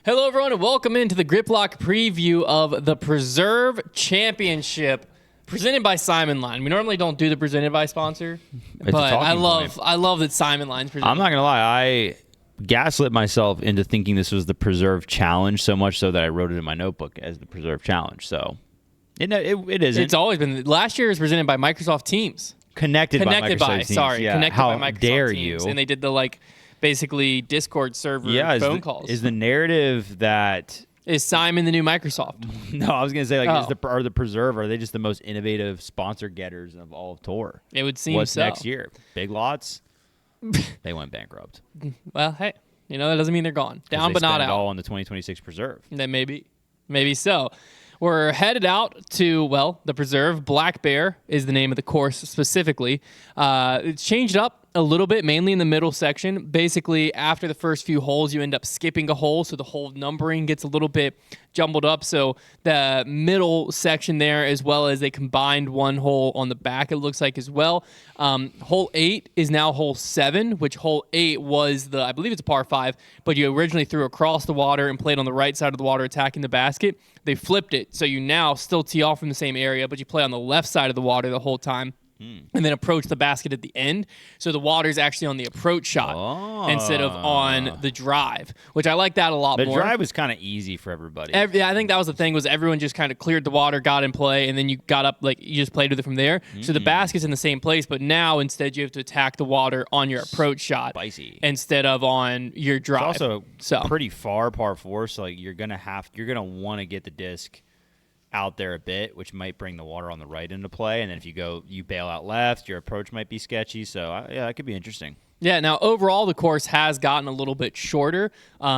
Hello, everyone, and welcome into the Griplock preview of the Preserve Championship presented by Simon Line. We normally don't do the presented by sponsor, but I love that Simon Line's presented. I'm not gonna lie, I gaslit myself into thinking this was the Preserve Challenge so much so that I wrote it in my notebook as the Preserve Challenge. So it isn't. It's always been. Last year was presented by Microsoft Teams. Connected by Microsoft Teams. Sorry, yeah. connected How by Microsoft dare Teams. you? And they did the basically Discord server phone calls. Is the narrative that is Simon the new Microsoft? No, I was gonna say are the Preserve, are they just the most innovative sponsor getters of all of Tour? It would seem What's so. next year? Big Lots. They went bankrupt. Well, hey, that doesn't mean they're gone. Down but not out. All on the 2026 Preserve. Then maybe so. We're headed out to, the Preserve. Black Bear is the name of the course specifically. It's changed up a little bit, mainly in the middle section. Basically, after the first few holes, you end up skipping a hole, so the hole numbering gets a little bit jumbled up. So the middle section there, as well as they combined one hole on the back, it looks like as well. Hole 8 is now hole 7, which hole 8 was I believe it's a par 5, but you originally threw across the water and played on the right side of the water attacking the basket. They flipped it, so you now still tee off from the same area, but you play on the left side of the water the whole time. And then approach the basket at the end. So the water's actually on the approach shot instead of on the drive, which I like that a lot more. The drive was kind of easy for everybody. I think that was the thing, was everyone just kind of cleared the water, got in play, and then you got up, you just played with it from there. So the basket's in the same place, but now instead you have to attack the water on your approach shot instead of on your drive. It's also pretty far par 4, so you're gonna want to get the disc out there a bit, which might bring the water on the right into play. And then if you bail out left, your approach might be sketchy. So, that could be interesting. Yeah, now overall the course has gotten a little bit shorter.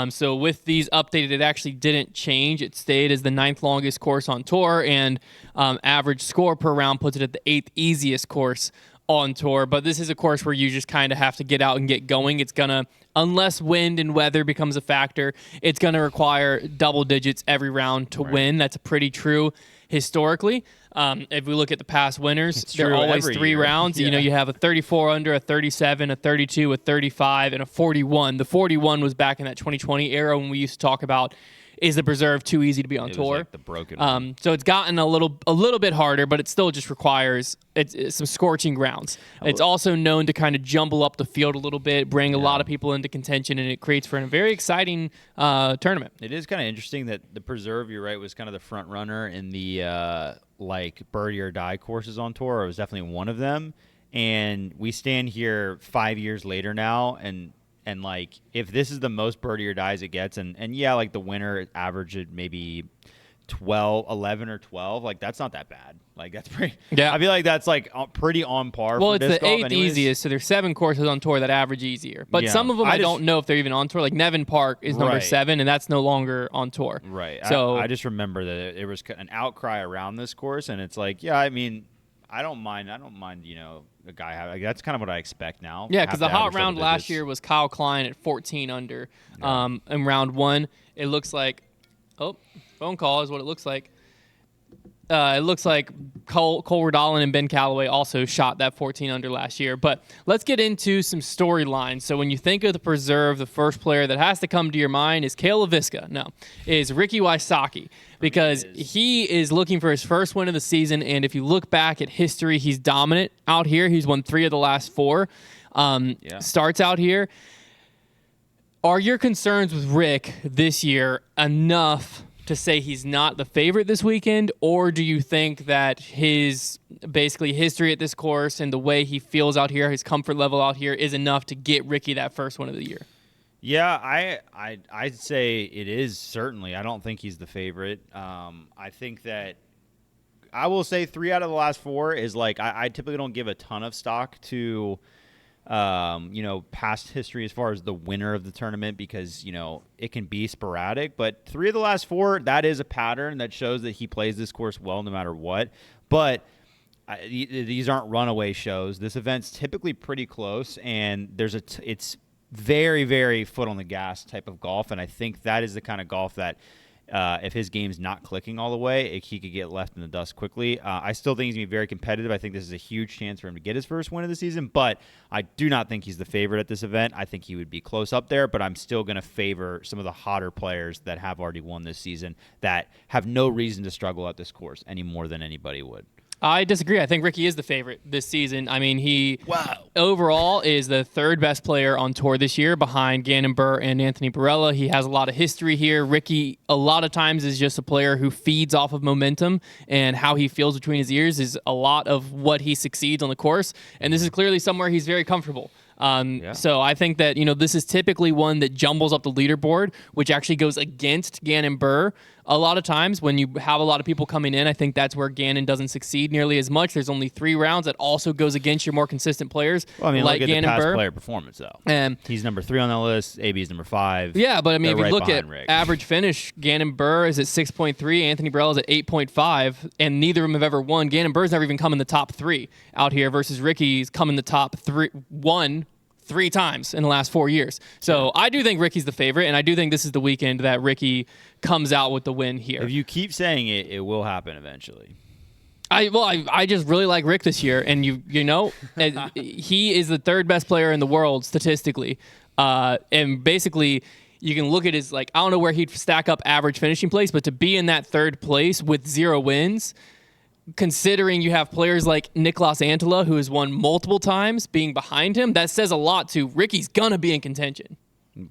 So with these updated, it actually didn't change. It stayed as the 9th longest course on tour, and average score per round puts it at the 8th easiest course on tour. But this is a course where you just kind of have to get out and get going. It's going to, unless wind and weather becomes a factor, it's going to require double digits every round to win. That's pretty true historically. If we look at the past winners, they're always 3 rounds. Yeah. You have a 34 under, a 37, a 32, a 35, and a 41. The 41 was back in that 2020 era when we used to talk about, is the Preserve too easy to be on tour? Was the broken one. So it's gotten a little bit harder, but it still just requires it's some scorching grounds. It's also known to kind of jumble up the field a little bit, bring a lot of people into contention, and it creates for a very exciting tournament. It is kind of interesting that the Preserve, you're right, was kind of the front runner in the birdie or die courses on tour. It was definitely one of them, and we stand here 5 years later now, and if this is the most birdie or dies it gets, and the winner averaged maybe 11 or 12, that's not that bad. That's pretty. Yeah, I feel like that's pretty on par. Well, for it's disc the golf 8th anyways. easiest, so there's 7 courses on tour that average easier. But some of them I don't know if they're even on tour. Nevin Park is number 7, and that's no longer on tour. Right. So I just remember that there was an outcry around this course, and it's I don't mind. A guy having that's kind of what I expect now. Yeah, because the hot round last year was Kyle Klein at 14 under. In round 1, it looks like, phone call is what it looks like. It looks like Cole Redolin and Ben Calloway also shot that 14 under last year. But let's get into some storylines. So when you think of the Preserve, the first player that has to come to your mind is Cale LaVisca. No, is Ricky Wysocki, because he is looking for his first win of the season. And if you look back at history, he's dominant out here. He's won 3 of the last 4 starts out here. Are your concerns with Rick this year enough to say he's not the favorite this weekend, or do you think that his history at this course and the way he feels out here, his comfort level out here, is enough to get Ricky that first one of the year? Yeah, I'd say it is, certainly. I don't think he's the favorite. I think that I will say 3 out of the last 4 is I typically don't give a ton of stock to past history as far as the winner of the tournament, because it can be sporadic, but 3 of the last 4, that is a pattern that shows that he plays this course well no matter what. But these aren't runaway shows. This event's typically pretty close, and it's very, very foot on the gas type of golf, and I think that is the kind of golf that if his game's not clicking all the way, he could get left in the dust quickly. I still think he's going to be very competitive. I think this is a huge chance for him to get his first win of the season, but I do not think he's the favorite at this event. I think he would be close up there, but I'm still going to favor some of the hotter players that have already won this season that have no reason to struggle at this course any more than anybody would. I disagree. I think Ricky is the favorite this season. I mean, he overall is the third best player on tour this year behind Ganon Burr and Anthony Barella. He has a lot of history here. Ricky, a lot of times, is just a player who feeds off of momentum, and how he feels between his ears is a lot of what he succeeds on the course. And this is clearly somewhere he's very comfortable. So I think that, this is typically one that jumbles up the leaderboard, which actually goes against Ganon Burr. A lot of times when you have a lot of people coming in, I think that's where Ganon doesn't succeed nearly as much. There's only 3 rounds. That also goes against your more consistent players. Well, I mean, like look at Ganon the past Burr. Player performance, though. He's number 3 on that list. AB's number 5. Yeah, but I mean, if you look at Rick. average finish, Ganon Burr is at 6.3, Anthony Barella is at 8.5, and neither of them have ever won. Ganon Burr's never even come in the top 3 out here versus Ricky's come in the top 3 times in the last 4 years. So I do think Ricky's the favorite, and I do think this is the weekend that Ricky comes out with the win here. If you keep saying it, it will happen eventually. I just really like Rick this year, and he is the third best player in the world statistically, and basically you can look at his, I don't know where he'd stack up average finishing place, but to be in that third place with 0 wins, considering you have players like Niklas Antila, who has won multiple times, being behind him, that says a lot to Ricky's going to be in contention.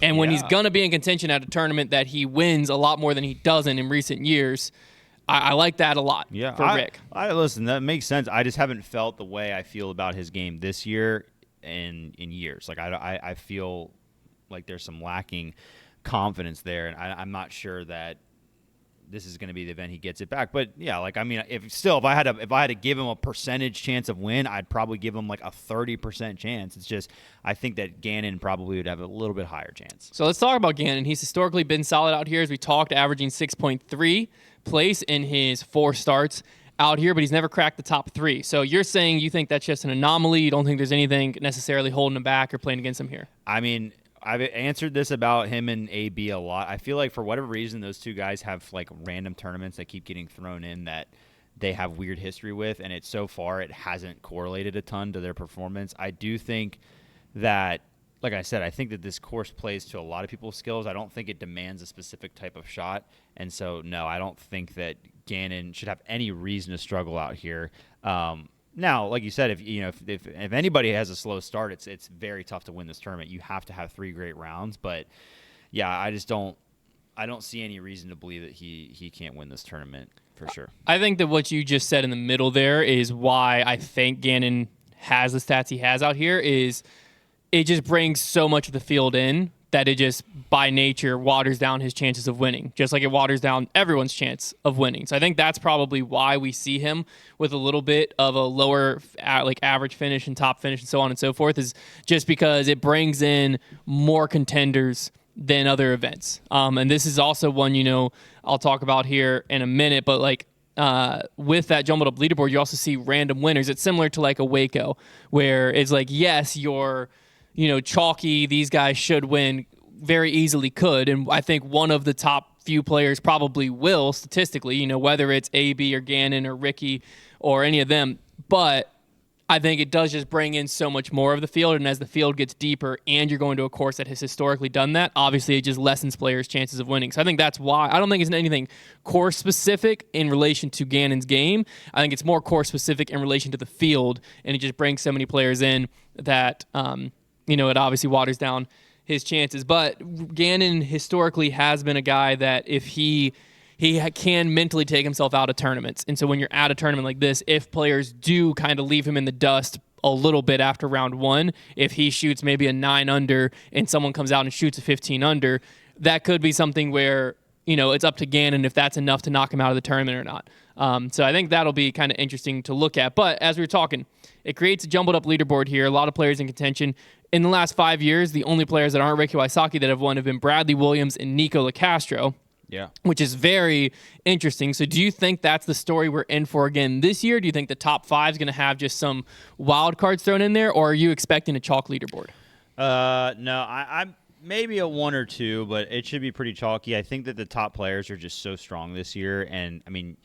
And when he's going to be in contention at a tournament that he wins a lot more than he doesn't in recent years, I like that a lot for Rick. Listen, that makes sense. I just haven't felt the way I feel about his game this year in years. I feel like there's some lacking confidence there, and I'm not sure that this is going to be the event he gets it back. But yeah, if I had to give him a percentage chance of win, I'd probably give him a 30% chance. It's just, I think that Ganon probably would have a little bit higher chance. So let's talk about Ganon. He's historically been solid out here, as we talked, averaging 6.3 place in his 4 starts out here, but he's never cracked the top 3. So you're saying you think that's just an anomaly? You don't think there's anything necessarily holding him back or playing against him here? I mean, I've answered this about him and AB a lot. I feel like for whatever reason, those two guys have random tournaments that keep getting thrown in that they have weird history with, and so far it hasn't correlated a ton to their performance. I do think that, like I said, I think that this course plays to a lot of people's skills. I don't think it demands a specific type of shot, and so no, I don't think that Ganon should have any reason to struggle out here. Now, like you said, if anybody has a slow start, it's very tough to win this tournament. You have to have 3 great rounds, but yeah, I don't see any reason to believe that he can't win this tournament for sure. I think that what you just said in the middle there is why I think Ganon has the stats he has out here. Is it just brings so much of the field in that it just, by nature, waters down his chances of winning, just like it waters down everyone's chance of winning. So I think that's probably why we see him with a little bit of a lower average finish and top finish and so on and so forth, is just because it brings in more contenders than other events. And this is also one, I'll talk about here in a minute, but with that jumbled up leaderboard, you also see random winners. It's similar to a Waco, where it's yes, you're chalky, these guys should win, very easily could. And I think one of the top few players probably will statistically, whether it's AB or Ganon or Ricky or any of them. But I think it does just bring in so much more of the field. And as the field gets deeper and you're going to a course that has historically done that, obviously it just lessens players' chances of winning. So I think that's why. I don't think it's anything course specific in relation to Ganon's game. I think it's more course specific in relation to the field. And it just brings so many players in that, it obviously waters down his chances. But Ganon historically has been a guy that if he can mentally take himself out of tournaments. And so when you're at a tournament like this, if players do kind of leave him in the dust a little bit after round 1, if he shoots maybe a 9 under and someone comes out and shoots a 15 under, that could be something where, it's up to Ganon if that's enough to knock him out of the tournament or not. So I think that'll be kind of interesting to look at. But as we were talking, it creates a jumbled up leaderboard here, a lot of players in contention. In the last 5 years, the only players that aren't Ricky Wysocki that have won have been Bradley Williams and Nico LaCastro. Yeah. Which is very interesting. So do you think that's the story we're in for again this year? Do you think the top 5 is going to have just some wild cards thrown in there, or are you expecting a chalk leaderboard? No, Maybe a 1 or 2, but it should be pretty chalky. I think that the top players are just so strong this year, and I mean,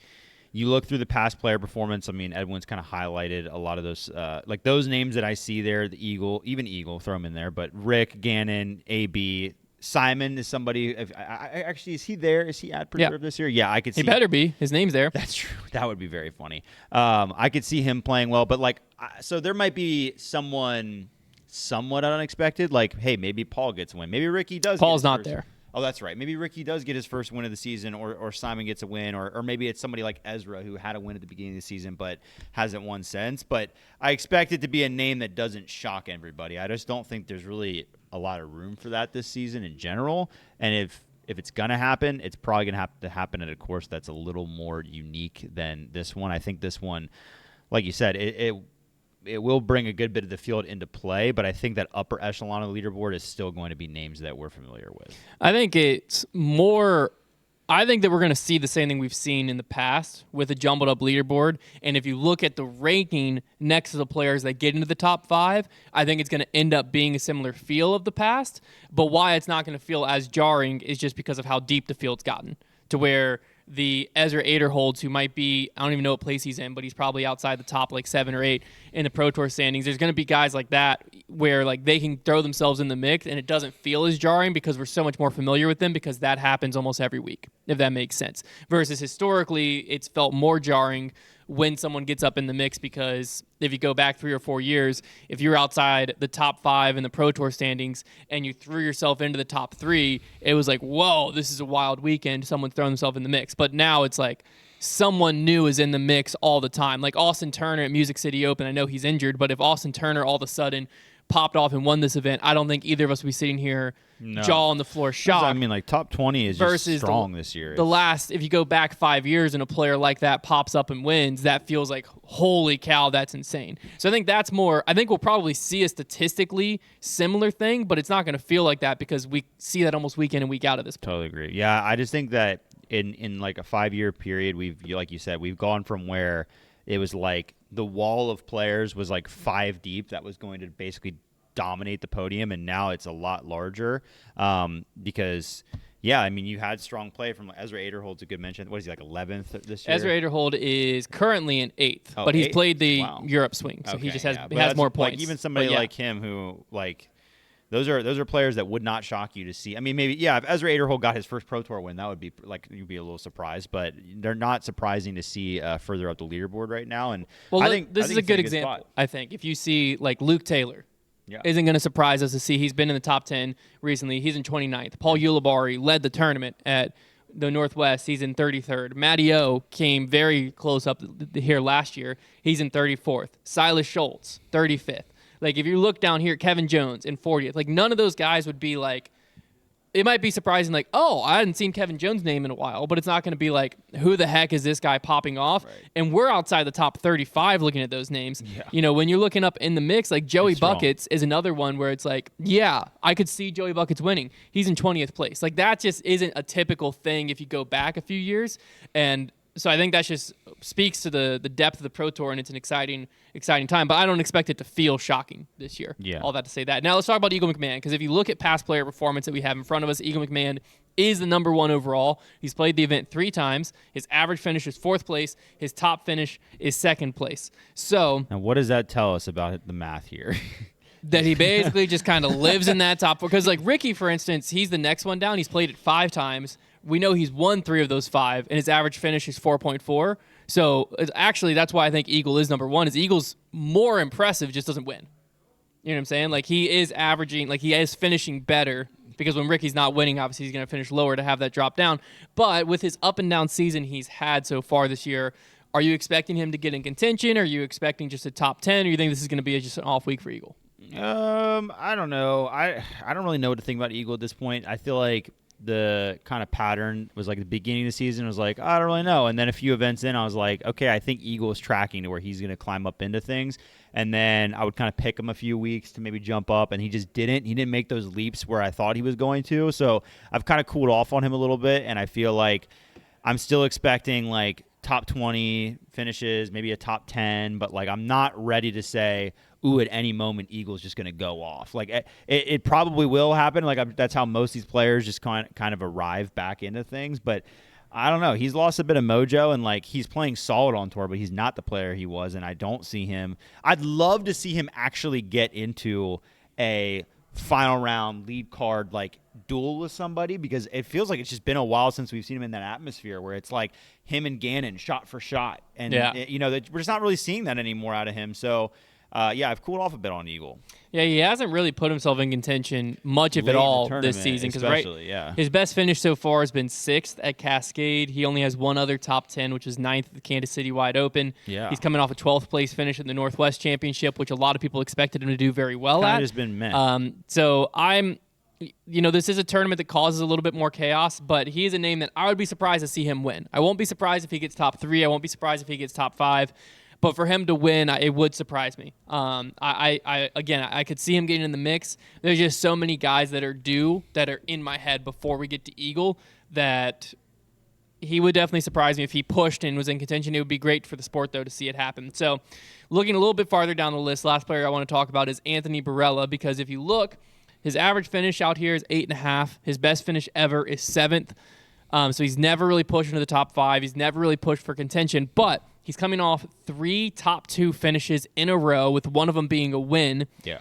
you look through the past player performance. I mean, Edwin's kind of highlighted a lot of those, like those names that I see there. The Eagle, even Eagle, throw him in there. But Rick, Ganon, AB, Simon is somebody. Actually, is he there? Is he at Preserve this year? Yeah, I could see. He better be. His name's there. That's true. That would be very funny. I could see him playing well, but like, so there might be someone somewhat unexpected. Like, hey, maybe Paul gets a win. Maybe Ricky does. Paul's not there. Oh, that's right. Maybe Ricky does get his first win of the season, or Simon gets a win, or maybe it's somebody like Ezra who had a win at the beginning of the season but hasn't won since. But I expect it to be a name that doesn't shock everybody. I just don't think there's really a lot of room for that this season in general. And if it's going to happen, it's probably going to have to happen at a course that's a little more unique than this one. I think this one, like you said, it will bring a good bit of the field into play, but I think that upper echelon of the leaderboard is still going to be names that we're familiar with. I think that we're going to see the same thing we've seen in the past with a jumbled up leaderboard. And if you look at the ranking next to the players that get into the top 5, I think it's going to end up being a similar feel of the past. But why it's not going to feel as jarring is just because of how deep the field's gotten, to where the Ezra Aderholds, who might be, I don't even know what place he's in, but he's probably outside the top like 7 or 8 in the Pro Tour standings. There's going to be guys like that where like they can throw themselves in the mix and it doesn't feel as jarring because we're so much more familiar with them, because that happens almost every week, if that makes sense. Versus historically, it's felt more jarring when someone gets up in the mix, because if you go back 3 or 4 years, if you're outside the top 5 in the Pro Tour standings and you threw yourself into the top 3, it was like, whoa, this is a wild weekend. Someone's throwing themselves in the mix. But now it's like someone new is in the mix all the time. Like Austin Turner at Music City Open, I know he's injured, but if Austin Turner all of a sudden popped off and won this event, I don't think either of us would be sitting here jaw on the floor shocked. I mean, like top 20 is just strong this year. If you go back 5 years and a player like that pops up and wins, that feels like, holy cow, that's insane. So I think I think we'll probably see a statistically similar thing, but it's not going to feel like that because we see that almost week in and week out at this point. Totally agree. Yeah, I just think that in like a 5-year period, like you said, we've gone from where it was like the wall of players was like 5 deep that was going to basically dominate the podium, and now it's a lot larger because, yeah, I mean, you had strong play from Ezra Aderhold's a good mention. What is he, like 11th this year? Ezra Aderhold is currently in 8th, but he's played the Europe swing, so he just has more points. Like, even somebody like him who, like, those are players that would not shock you to see. I mean, maybe, yeah, if Ezra Aderhold got his first Pro Tour win, that would be, like, you'd be a little surprised, but they're not surprising to see further up the leaderboard right now. And I think this is a good example, spot. I think. If you see, like, Luke Taylor, isn't going to surprise us to see he's been in the top 10 recently. He's in 29th. Paul Ulibarri led the tournament at the Northwest. He's in 33rd. Matty O came very close up here last year. He's in 34th. Silas Schultz, 35th. Like, if you look down here, Kevin Jones in 40th. Like, none of those guys would be like, it might be surprising, like, oh, I hadn't seen Kevin Jones' name in a while, but it's not going to be like, who the heck is this guy popping off? Right. And we're outside the top 35 looking at those names. Yeah. You know, when you're looking up in the mix, like Joey Buckets is another one where it's like, yeah, I could see Joey Buckets winning. He's in 20th place. Like, that just isn't a typical thing if you go back a few years. And so I think that just speaks to the depth of the Pro Tour, and it's an exciting time. But I don't expect it to feel shocking this year. Yeah. All that to say that. Now let's talk about Eagle McMahon, because if you look at past player performance that we have in front of us, Eagle McMahon is the number 1 overall. He's played the event 3 times. His average finish is 4th place. His top finish is 2nd place. So now what does that tell us about the math here? That he basically just kind of lives in that top 4. Because like Ricky, for instance, he's the next one down. He's played it 5 times. We know he's won 3 of those 5, and his average finish is 4.4. So actually, that's why I think Eagle is number 1. Is Eagle's more impressive, just doesn't win. You know what I'm saying? Like, he is averaging, like, he is finishing better, because when Ricky's not winning, obviously he's going to finish lower to have that drop down. But with his up and down season he's had so far this year, are you expecting him to get in contention? Are you expecting just a top 10? Or you think this is going to be just an off week for Eagle? I don't know. I don't really know what to think about Eagle at this point. I feel like the kind of pattern was like the beginning of the season was like, I don't really know. And then a few events in, I was like, okay, I think Eagle is tracking to where he's going to climb up into things. And then I would kind of pick him a few weeks to maybe jump up, and he just didn't. He didn't make those leaps where I thought he was going to. So I've kind of cooled off on him a little bit, and I feel like I'm still expecting like top 20 finishes, maybe a top 10, but like I'm not ready to say, ooh, at any moment, Eagle's just going to go off. Like it probably will happen. Like that's how most of these players just kind of arrive back into things. But I don't know. He's lost a bit of mojo, and like he's playing solid on tour, but he's not the player he was, and I don't see him. I'd love to see him actually get into a final round lead card like duel with somebody, because it feels like it's just been a while since we've seen him in that atmosphere where it's like him and Ganon shot for shot, and we're just not really seeing that anymore out of him. So I've cooled off a bit on Eagle. Yeah, he hasn't really put himself in contention much, if at all, this season. Because his best finish so far has been 6th at Cascade. He only has one other top 10, which is 9th at the Kansas City Wide Open. Yeah. He's coming off a 12th place finish in the Northwest Championship, which a lot of people expected him to do very well Kinda at. just been meh. So I'm, this is a tournament that causes a little bit more chaos, but he is a name that I would be surprised to see him win. I won't be surprised if he gets top 3. I won't be surprised if he gets top 5. But for him to win, it would surprise me. I could see him getting in the mix. There's just so many guys that are in my head before we get to Eagle that he would definitely surprise me if he pushed and was in contention. It would be great for the sport, though, to see it happen. So looking a little bit farther down the list, last player I want to talk about is Anthony Barella, because if you look, his average finish out here is 8.5. His best finish ever is 7th. So he's never really pushed into the top 5. He's never really pushed for contention, but he's coming off 3 top 2 finishes in a row, with one of them being a win. Yeah.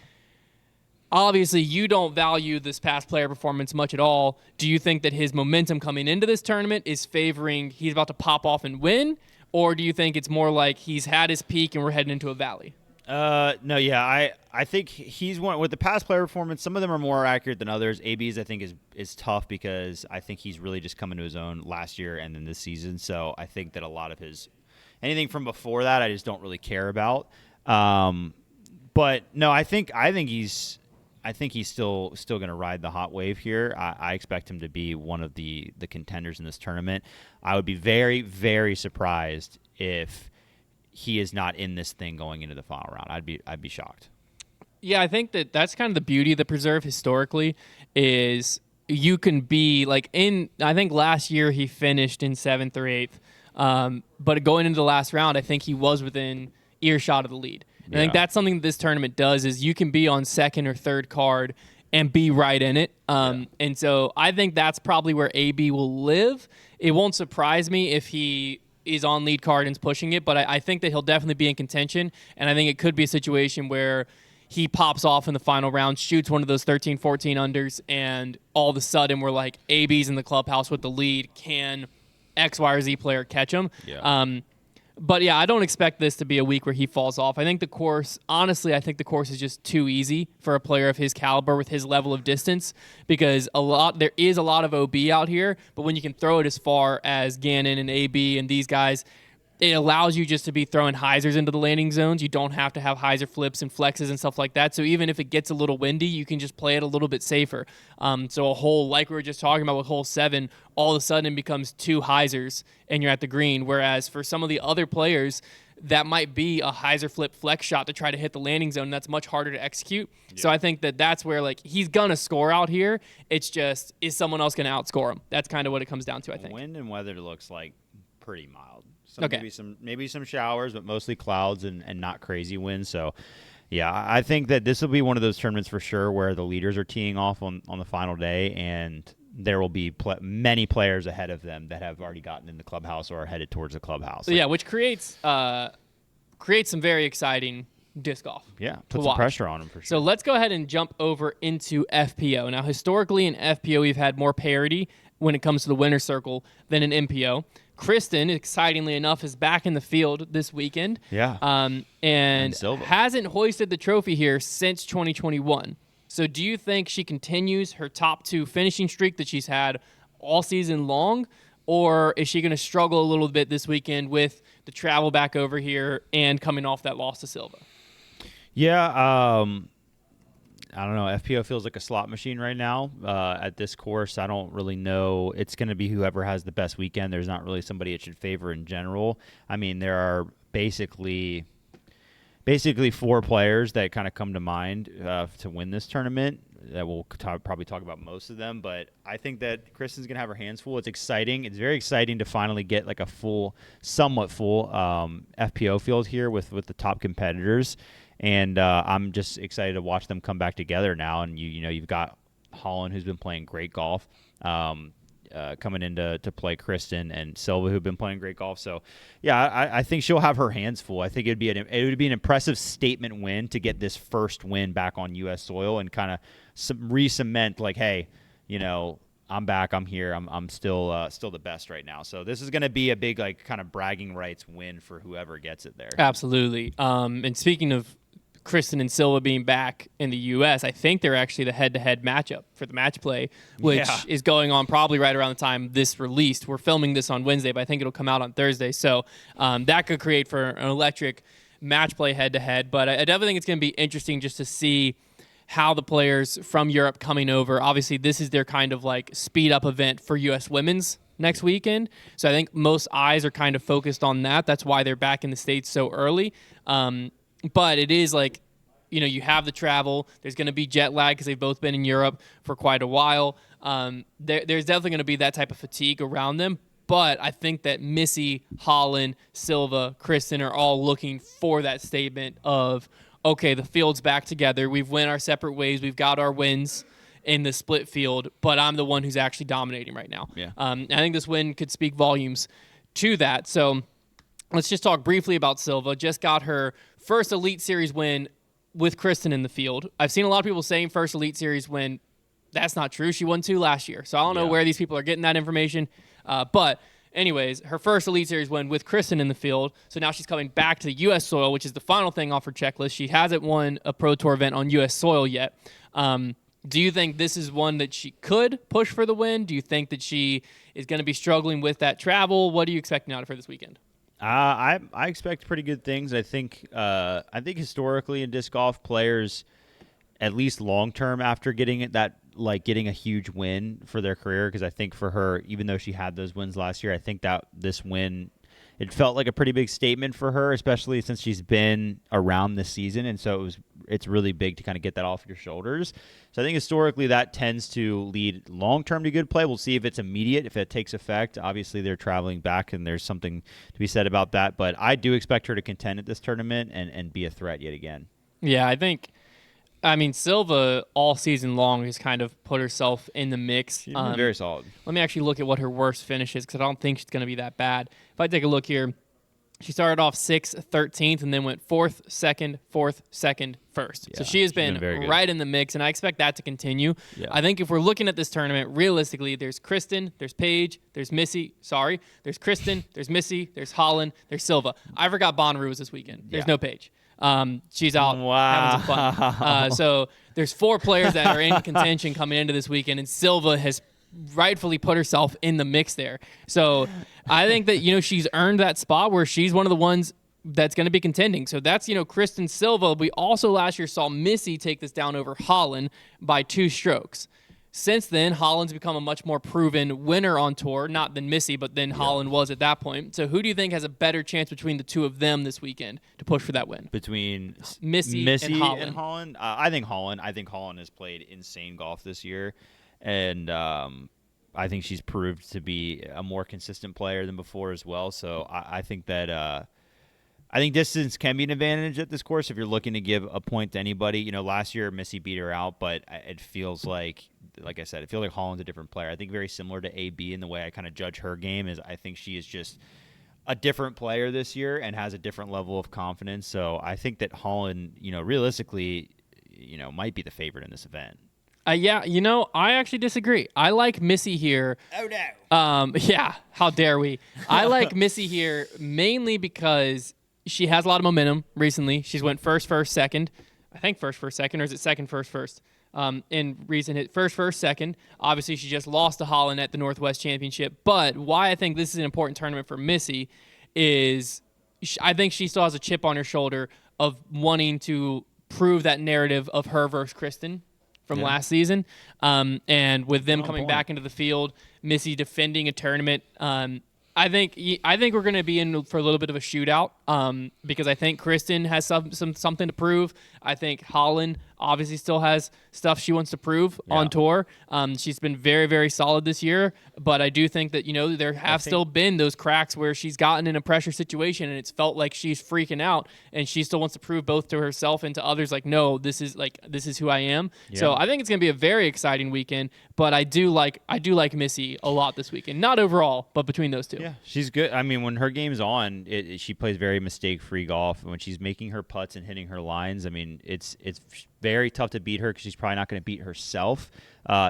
Obviously, you don't value this past player performance much at all. Do you think that his momentum coming into this tournament is favoring he's about to pop off and win? Or do you think it's more like he's had his peak and we're heading into a valley? No, yeah, I think he's one with the past player performance. Some of them are more accurate than others. AB's I think is tough because I think he's really just coming to his own last year and then this season. So I think that a lot of his anything from before that I just don't really care about. But no, I think he's still going to ride the hot wave here. I expect him to be one of the contenders in this tournament. I would be very, very surprised if he is not in this thing going into the final round. I'd be shocked. Yeah, I think that's kind of the beauty of the Preserve historically is you can be like I think last year he finished in 7th or 8th. But going into the last round, I think he was within earshot of the lead. And I think that's something that this tournament does is you can be on 2nd or 3rd card and be right in it. And so I think that's probably where AB will live. It won't surprise me if he is on lead card and is pushing it, but I think that he'll definitely be in contention, and I think it could be a situation where he pops off in the final round, shoots one of those 13, 14 unders, and all of a sudden we're like, AB's in the clubhouse with the lead. Can X, Y, or Z player catch him? Yeah. But yeah, I don't expect this to be a week where he falls off. I think the course is just too easy for a player of his caliber with his level of distance, because there is a lot of OB out here, but when you can throw it as far as Ganon and AB and these guys, it allows you just to be throwing hyzers into the landing zones. You don't have to have hyzer flips and flexes and stuff like that. So even if it gets a little windy, you can just play it a little bit safer. So a hole, like we were just talking about with hole 7, all of a sudden it becomes 2 hyzers and you're at the green. Whereas for some of the other players, that might be a hyzer flip flex shot to try to hit the landing zone. That's much harder to execute. Yeah. So I think that's where he's going to score out here. It's just, is someone else going to outscore him? That's kind of what it comes down to, I think. Wind and weather looks like pretty mild. Okay. Maybe some showers, but mostly clouds and not crazy winds. So, yeah, I think that this will be one of those tournaments for sure where the leaders are teeing off on the final day, and there will be many players ahead of them that have already gotten in the clubhouse or are headed towards the clubhouse. Yeah, which creates some very exciting disc golf. Yeah, put some pressure on them for sure. So let's go ahead and jump over into FPO. Now, historically in FPO, we've had more parity when it comes to the winner's circle than in MPO. Kristen, excitingly enough, is back in the field this weekend. Yeah. And hasn't hoisted the trophy here since 2021. So do you think she continues her top 2 finishing streak that she's had all season long, or is she going to struggle a little bit this weekend with the travel back over here and coming off that loss to Silva? Yeah, I don't know. FPO feels like a slot machine right now at this course. I don't really know. It's going to be whoever has the best weekend. There's not really somebody it should favor in general. I mean, there are basically 4 players that kind of come to mind to win this tournament. That we'll probably talk about most of them, but I think that Kristen's going to have her hands full. It's exciting. It's very exciting to finally get like a somewhat full FPO field here with the top competitors. And I'm just excited to watch them come back together now. And you've got Holland, who's been playing great golf, coming in to play Kristen, and Silva, who've been playing great golf. So, yeah, I think she'll have her hands full. I think it would be an impressive statement win to get this first win back on U.S. soil and kind of re-cement, like, hey, I'm back, I'm here, I'm still the best right now. So this is going to be a big, like, kind of bragging rights win for whoever gets it there. Absolutely. And speaking of Kristen and Silva being back in the U.S., I think they're actually the head-to-head matchup for the match play, which is going on probably right around the time this released. We're filming this on Wednesday, but I think it'll come out on Thursday. So that could create for an electric match play head-to-head. But I definitely think it's going to be interesting just to see how the players from Europe coming over. Obviously, this is their kind of like speed-up event for U.S. women's next weekend. So I think most eyes are kind of focused on that. That's why they're back in the States so early. But it is like, you have the travel. There's going to be jet lag because they've both been in Europe for quite a while. There's definitely going to be that type of fatigue around them. But I think that Missy, Holland, Silva, Kristen are all looking for that statement of, okay, the field's back together. We've went our separate ways. We've got our wins in the split field, but I'm the one who's actually dominating right now. Yeah. I think this win could speak volumes to that. So let's just talk briefly about Silva. Just got her first Elite Series win with Kristen in the field. I've seen a lot of people saying first Elite Series win. That's not true. She won 2 last year. So I don't know where these people are getting that information. But anyways, her first Elite Series win with Kristen in the field. So now she's coming back to the U.S. soil, which is the final thing off her checklist. She hasn't won a Pro Tour event on U.S. soil yet. Do you think this is one that she could push for the win? Do you think that she is going to be struggling with that travel? What are you expecting out of her this weekend? I expect pretty good things. I think historically in disc golf, players, at least long term, after getting a huge win for their career, because I think for her, even though she had those wins last year, I think that this win, it felt like a pretty big statement for her, especially since she's been around this season, and so it's really big to kind of get that off your shoulders. So I think historically that tends to lead long-term to good play. We'll see if it's immediate, if it takes effect. Obviously, they're traveling back, and there's something to be said about that. But I do expect her to contend at this tournament and be a threat yet again. Yeah, I mean, Silva all season long has kind of put herself in the mix. She's been very solid. Let me actually look at what her worst finish is because I don't think she's going to be that bad. If I take a look here, she started off 6th, 13th, and then went 4th, 2nd, 4th, 2nd, 1st. Yeah, so she has been right in the mix, and I expect that to continue. Yeah. I think if we're looking at this tournament, realistically, there's Kristen, there's Paige, there's Kristen, there's Missy, there's Holland, there's Silva. I forgot Bonnaroo was this weekend. There's no Paige. She's out having some fun. So there's 4 players that are in contention coming into this weekend, and Silva has rightfully put herself in the mix there. So I think that, she's earned that spot where she's one of the ones that's going to be contending. So that's, Kristen, Silva. We also last year saw Missy take this down over Holland by 2 strokes. Since then, Holland's become a much more proven winner on tour, not than Missy, but than Holland was at that point. So who do you think has a better chance between the 2 of them this weekend to push for that win? Between Missy and Holland? I think Holland. I think Holland has played insane golf this year, and I think she's proved to be a more consistent player than before as well. So I think that I think distance can be an advantage at this course if you're looking to give a point to anybody. Last year Missy beat her out, but it feels like I said, it feels like Holland's a different player. I think very similar to AB in the way I kind of judge her game is I think she is just a different player this year and has a different level of confidence. So I think that Holland, realistically, might be the favorite in this event. I actually disagree. I like Missy here. Oh, no. Yeah, how dare we? I like Missy here mainly because she has a lot of momentum recently. She's went first, second. I think first, second, or is it second, first? In recent hit, first, second. Obviously, she just lost to Holland at the Northwest Championship. But why I think this is an important tournament for Missy is I think she still has a chip on her shoulder of wanting to prove that narrative of her versus Kristen from last season. And with them coming back into the field, Missy defending a tournament, I think we're going to be in for a little bit of a shootout because I think Kristen has something to prove. I think Holland obviously still has stuff she wants to prove on tour. She's been very, very solid this year, but I do think that, there have still been those cracks where she's gotten in a pressure situation and it's felt like she's freaking out, and she still wants to prove both to herself and to others, like, no, this is who I am. Yeah. So I think it's going to be a very exciting weekend, but I do like Missy a lot this weekend. Not overall, but between those two. Yeah, she's good. I mean, when her game's on, she plays very mistake-free golf. And when she's making her putts and hitting her lines, I mean, it's very tough to beat her because she's probably not going to beat herself,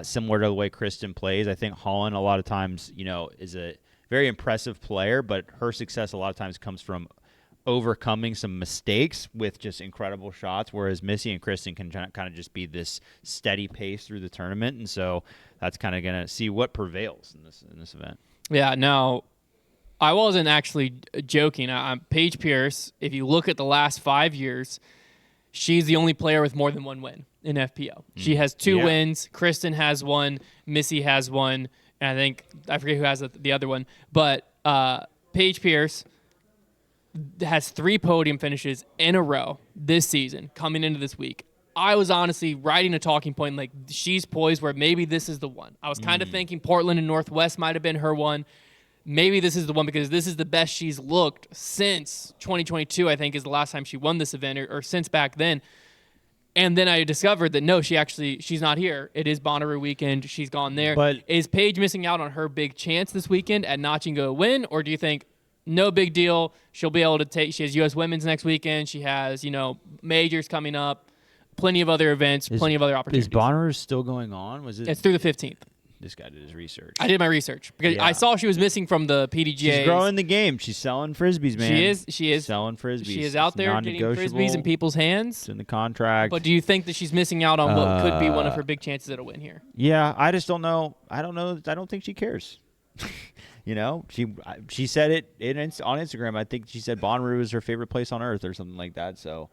similar to the way Kristen plays. I think Holland a lot of times, is a very impressive player, but her success a lot of times comes from overcoming some mistakes with just incredible shots, whereas Missy and Kristen can kind of just be this steady pace through the tournament. And so that's kind of going to see what prevails in this event. Yeah, no, I wasn't actually joking. Paige Pierce, if you look at the last 5 years, she's the only player with more than one win in FPO. She has 2 wins. Kristen has 1. Missy has 1. And I forget who has the other one. But Paige Pierce has 3 podium finishes in a row this season coming into this week. I was honestly writing a talking point like she's poised where maybe this is the one. I was kind of thinking Portland and Northwest might have been her one. Maybe this is the one because this is the best she's looked since 2022, I think, is the last time she won this event, or since back then. And then I discovered that, no, she's not here. It is Bonnaroo weekend. She's gone there. But is Paige missing out on her big chance this weekend at notching a win, or do you think, no big deal, she'll be able to take – she has U.S. Women's next weekend. She has, majors coming up, plenty of other events, plenty of other opportunities. Is Bonnaroo still going on? It's through the 15th. This guy did his research. I did my research because I saw she was missing from the PDGA. She's growing the game. She's selling frisbees, man. She is selling frisbees. She is out there getting frisbees in people's hands. It's in the contract. But do you think that she's missing out on what could be one of her big chances at a win here? Yeah, I just don't know. I don't know. I don't think she cares. She said it on Instagram. I think she said Bonnaroo is her favorite place on earth or something like that. So,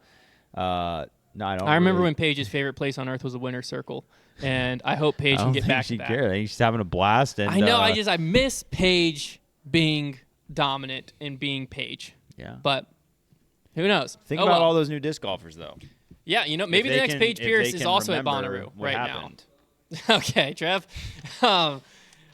no, I don't. I remember when Paige's favorite place on earth was a winner's circle, and I hope Paige can get back to that. I think she's having a blast. And I know. I miss Paige being dominant and being Paige. Yeah. But who knows? Think about all those new disc golfers, though. Yeah, maybe the next Paige Pierce is also at Bonnaroo right happened. now. Okay, Trev.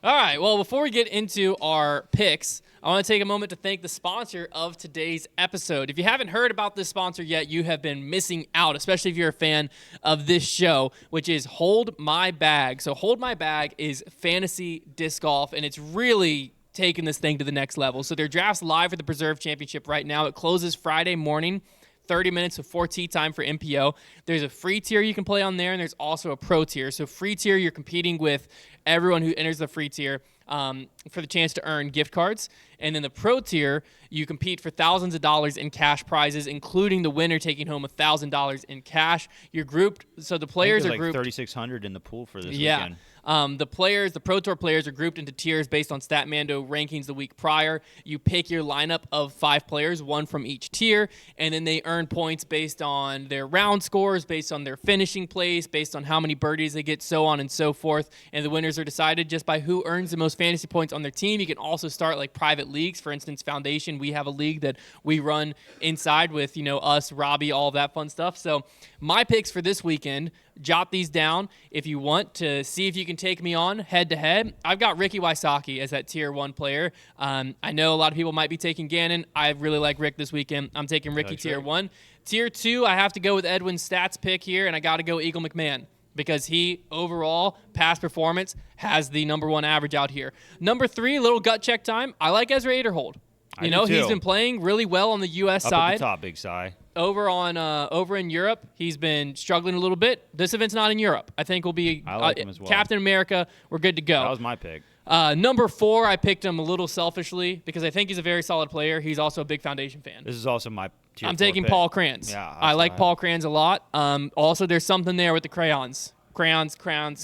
All right, well, before we get into our picks, I want to take a moment to thank the sponsor of today's episode. If you haven't heard about this sponsor yet, you have been missing out, especially if you're a fan of this show, which is Hold My Bag. So Hold My Bag is fantasy disc golf, and it's really taking this thing to the next level. So their draft's live for the Preserve Championship right now. It closes Friday morning, 30 minutes before tee time for MPO. There's a free tier you can play on there, and there's also a pro tier. So free tier, you're competing with everyone who enters the free tier for the chance to earn gift cards. And then the pro tier, you compete for thousands of dollars in cash prizes, including the winner taking home $1,000 in cash. You're grouped, so the players are grouped. $3,600 in the pool for this weekend. The Pro Tour players are grouped into tiers based on Statmando rankings the week prior. You pick your lineup of 5 players, 1 from each tier, and then they earn points based on their round scores, based on their finishing place, based on how many birdies they get, so on and so forth. And the winners are decided just by who earns the most fantasy points on their team. You can also start like private leagues. For instance, Foundation, we have a league that we run inside with, us, Robbie, all of that fun stuff. So my picks for this weekend, jot these down if you want to see if you can take me on head-to-head. I've got Ricky Wysocki as that Tier 1 player. I know a lot of people might be taking Ganon. I really like Rick this weekend. I'm taking Ricky Tier 1. Tier 2, I have to go with Edwin's stats pick here, and I got to go Eagle McMahon because he, overall, past performance, has the number 1 average out here. Number 3, little gut check time. I like Ezra Aderhold. He's been playing really well on the U.S. side. Up at the top, Big Cy. Over in Europe, he's been struggling a little bit. This event's not in Europe. I think we'll be I like him as well. Captain America. We're good to go. That was my pick. Number 4, I picked him a little selfishly because I think he's a very solid player. He's also a big Foundation fan. This is also my tier I'm taking pick. Paul Kranz. Yeah, I like Paul Kranz a lot. Also, there's something there with the crayons. Crayons.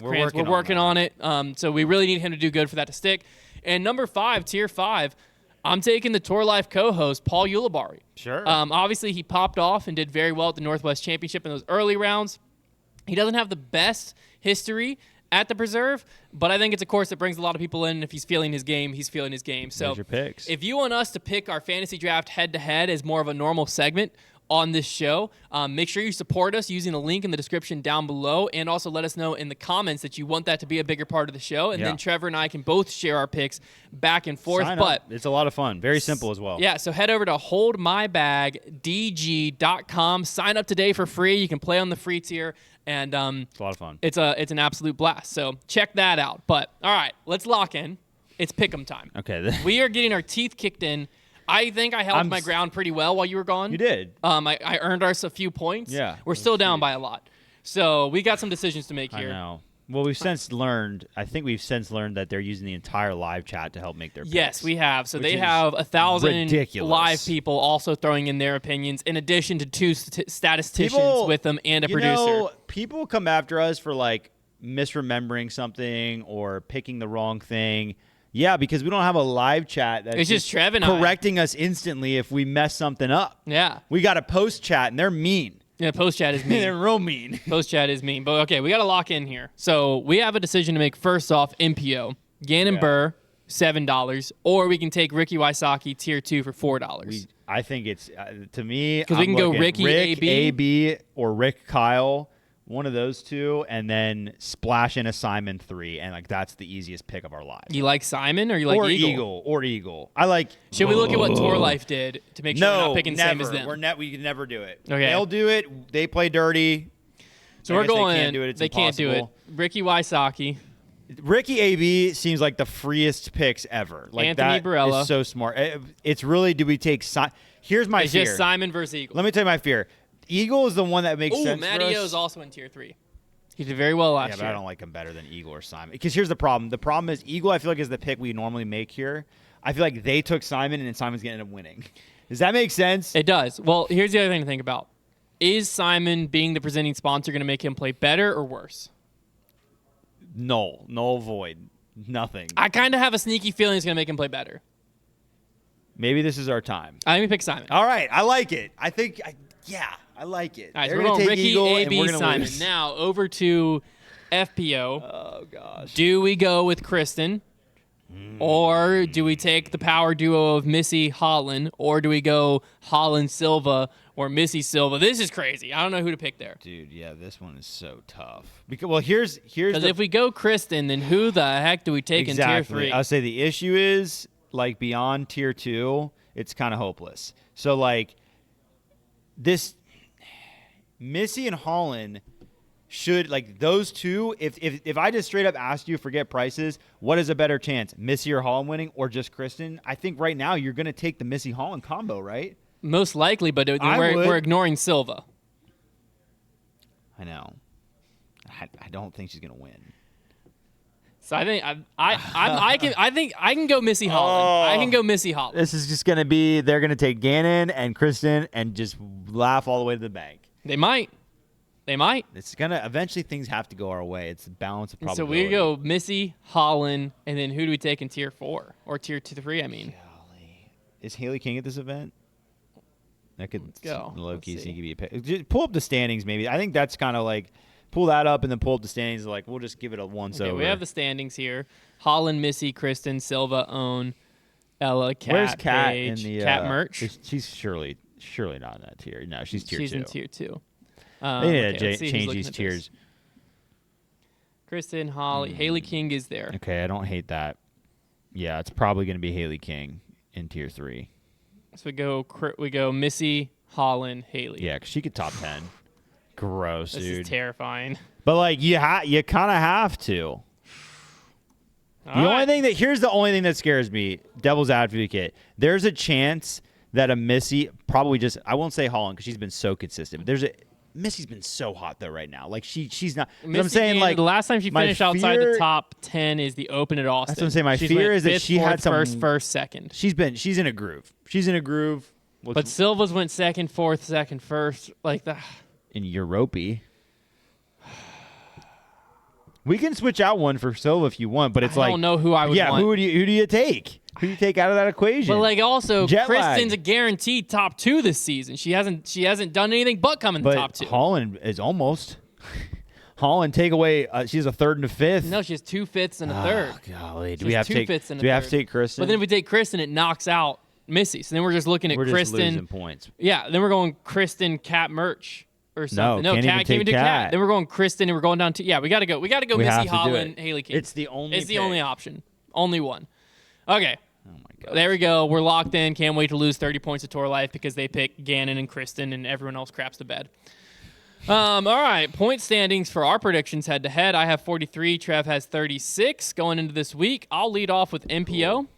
We're working on it. So we really need him to do good for that to stick. And number 5, Tier 5, I'm taking the Tour Life co-host, Paul Ulibarri. Sure. Obviously, he popped off and did very well at the Northwest Championship in those early rounds. He doesn't have the best history at the Preserve, but I think it's a course that brings a lot of people in. And if he's feeling his game, he's feeling his game. So There's your picks. if you want us to pick our fantasy draft head-to-head as more of a normal segment on this show, make sure you support us using the link in the description down below, and also let us know in the comments that you want that to be a bigger part of the show, and then Trevor and I can both share our picks back and forth. Sign but up. It's a lot of fun. Very simple as well. Yeah, so head over to holdmybagdg.com. Sign up today for free. You can play on the free tier, and it's a lot of fun. It's an absolute blast. So check that out. But all right, let's lock in. It's pick'em time. Okay. We are getting our teeth kicked in. I think I held my ground pretty well while you were gone. You did. I earned us a few points. Yeah. We're still down by a lot. So we got some decisions to make here. I know. Well, we've since learned that they're using the entire live chat to help make their picks. Yes, we have. So they have 1,000 live people also throwing in their opinions, in addition to 2 statisticians with them and a producer. People come after us for like misremembering something or picking the wrong thing. Yeah, because we don't have a live chat that's it's just Trev and correcting us instantly if we mess something up. Yeah. We got a post chat, and they're mean. Yeah, post chat is mean. They're real mean. Post chat is mean. But, okay, we got to lock in here. So we have a decision to make. First off, MPO. Ganon Burr, $7. Or we can take Ricky Wysocki, Tier 2 for $4. I think it's, to me, because we can go Rick, AB, or Rick Kyle. One of those two, and then splash in a Simon 3, and like that's the easiest pick of our lives. You like Simon or you like Eagle? Or Eagle. I like. Should we look at what Tour Life did to make sure we're not picking the same as them? We can never do it. Okay. They'll do it. They play dirty. So we're going. They can't do it. It's they can't do it. Ricky Wysocki. Ricky AB seems like the freest picks ever. Like Anthony Barella is so smart. It's really, do we take? Here's my fear. It's just Simon versus Eagle. Let me tell you my fear. Eagle is the one that makes sense Matty for us. O's also in Tier 3. He did very well last year. But I don't like him better than Eagle or Simon. Because here's the problem. The problem is Eagle, I feel like, is the pick we normally make here. I feel like they took Simon, and then Simon's going to end up winning. Does that make sense? It does. Well, here's the other thing to think about. Is Simon being the presenting sponsor going to make him play better or worse? Null void. Nothing. I kind of have a sneaky feeling it's going to make him play better. Maybe this is our time. Let me pick Simon. All right. I like it. I think, I like it. All right, They're so going to take Ricky, Eagle, AB, and we're going to Simon. lose. Now, over to FPO. Oh, gosh. Do we go with Kristen? Or do we take the power duo of Missy, Holland? Or do we go Holland, Silva, or Missy, Silva? This is crazy. I don't know who to pick there. Dude, yeah, this one is so tough. Because, here's because if we go Kristen, then who the heck do we take in Tier 3? I'll say the issue is, like, beyond Tier 2, it's kind of hopeless. So, like, this Missy and Holland should, like, those two, if I just straight up asked you, forget prices, what is a better chance, Missy or Holland winning or just Kristen? I think right now you're going to take the Missy-Holland combo, right? Most likely, but we're ignoring Silva. I know. I don't think she's going to win. So I think I can go Missy Holland. I can go Missy Holland. This is just going to be, they're going to take Ganon and Kristen and just laugh all the way to the bank. They might. It's going to, eventually things have to go our way. It's a balance of probability. So we go Missy, Holland, and then who do we take in Tier 4? Or Tier 3, I mean. Golly. Is Haley King at this event? That could go. Low-key see be a pick. Just pull up the standings maybe. I think that's kind of like, pull that up and then pull up the standings. Like, we'll just give it a once over. We have the standings here. Holland, Missy, Kristen, Silva, Own, Ella, Kat, Where's Kat Paige, in the Kat Merch? She's surely not in that tier. No, she's Tier 2. She's in Tier 2. They need to change these tiers. Kristen, Holly, Haley King is there. Okay, I don't hate that. Yeah, it's probably going to be Haley King in Tier 3. So we go Missy, Holland, Haley. Yeah, because she could top 10. Gross, this dude. Is terrifying. But like you kind of have to. Here's the only thing that scares me, devil's advocate. There's a chance that a Missy, probably just, I won't say Holland because she's been so consistent. But Missy's been so hot though right now. Like she's not. I'm saying like the last time she finished outside the top 10 is the Open at Austin. That's what I'm saying. My fear is that she had some first, second. She's in a groove. But Silva's went second, fourth, second, first, like that. In Europey. We can switch out one for Silva if you want, but it's I don't know who I would want. Who do you take? Who do you take out of that equation? But like also, Jet Kristen's lag. a guaranteed top 2 this season. She hasn't done anything but come in the top 2. Holland is almost. Holland, take away. She's a third and a fifth. No, she has 2 fifths and a third. Golly, do She we has have to two take? fifths and a Do we have to third. take Kristen? But then if we take Kristen, it knocks out Missy. So then we're just looking at we're Kristen. just losing points. Yeah, then we're going Kristen, Cat, Merch. Or something. No, can't even take Cat. Then we're going Kristen, and we're going down to we got to go. We got to go We have Missy, to do Holland, it. Haley King. It's the only. It's the pick. only option. Only one. Okay. Oh my god. There we go. We're locked in. Can't wait to lose 30 points of Tour Life because they pick Ganon and Kristen, and everyone else craps the bed. All right. Point standings for our predictions head to head. I have 43. Trev has 36 going into this week. I'll lead off with MPO.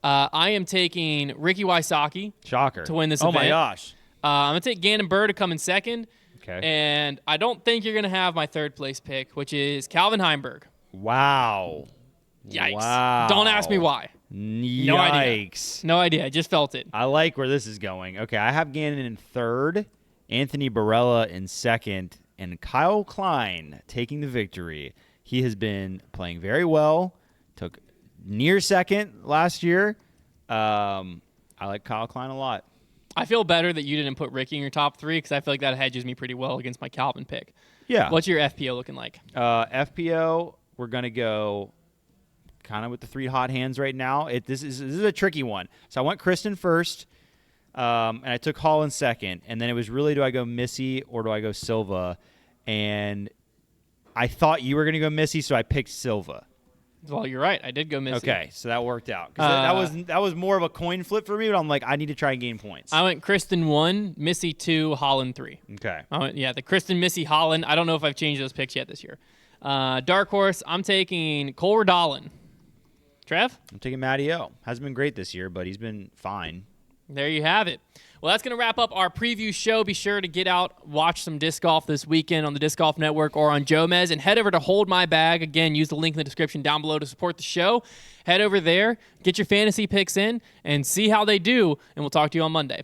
I am taking Ricky Wysocki Shocker to win this Oh event. my gosh. I'm going to take Ganon Burr to come in second. Okay. And I don't think you're going to have my third place pick, which is Calvin Heimberg. Wow. Yikes. Wow. Don't ask me why. No idea. No idea. I just felt it. I like where this is going. Okay, I have Ganon in third, Anthony Barella in second, and Kyle Klein taking the victory. He has been playing very well. Took near second last year. I like Kyle Klein a lot. I feel better that you didn't put Ricky in your top 3 because I feel like that hedges me pretty well against my Calvin pick. Yeah. What's your FPO looking like? FPO, we're going to go kind of with the 3 hot hands right now. This is a tricky one. So I went Kristen first, and I took Holland second. And then it was really, do I go Missy or do I go Silva? And I thought you were going to go Missy, so I picked Silva. Well, you're right. I did go Missy. Okay, so that worked out. 'Cause that was more of a coin flip for me, but I'm like, I need to try and gain points. I went Kristen 1, Missy 2, Holland 3. Okay. I went, the Kristen, Missy, Holland. I don't know if I've changed those picks yet this year. Dark Horse, I'm taking Cole Redallen. Trev? I'm taking Matty O. Hasn't been great this year, but he's been fine. There you have it. Well, that's going to wrap up our preview show. Be sure to get out, watch some disc golf this weekend on the Disc Golf Network or on Jomez, and head over to Hold My Bag. Again, use the link in the description down below to support the show. Head over there, get your fantasy picks in, and see how they do, and we'll talk to you on Monday.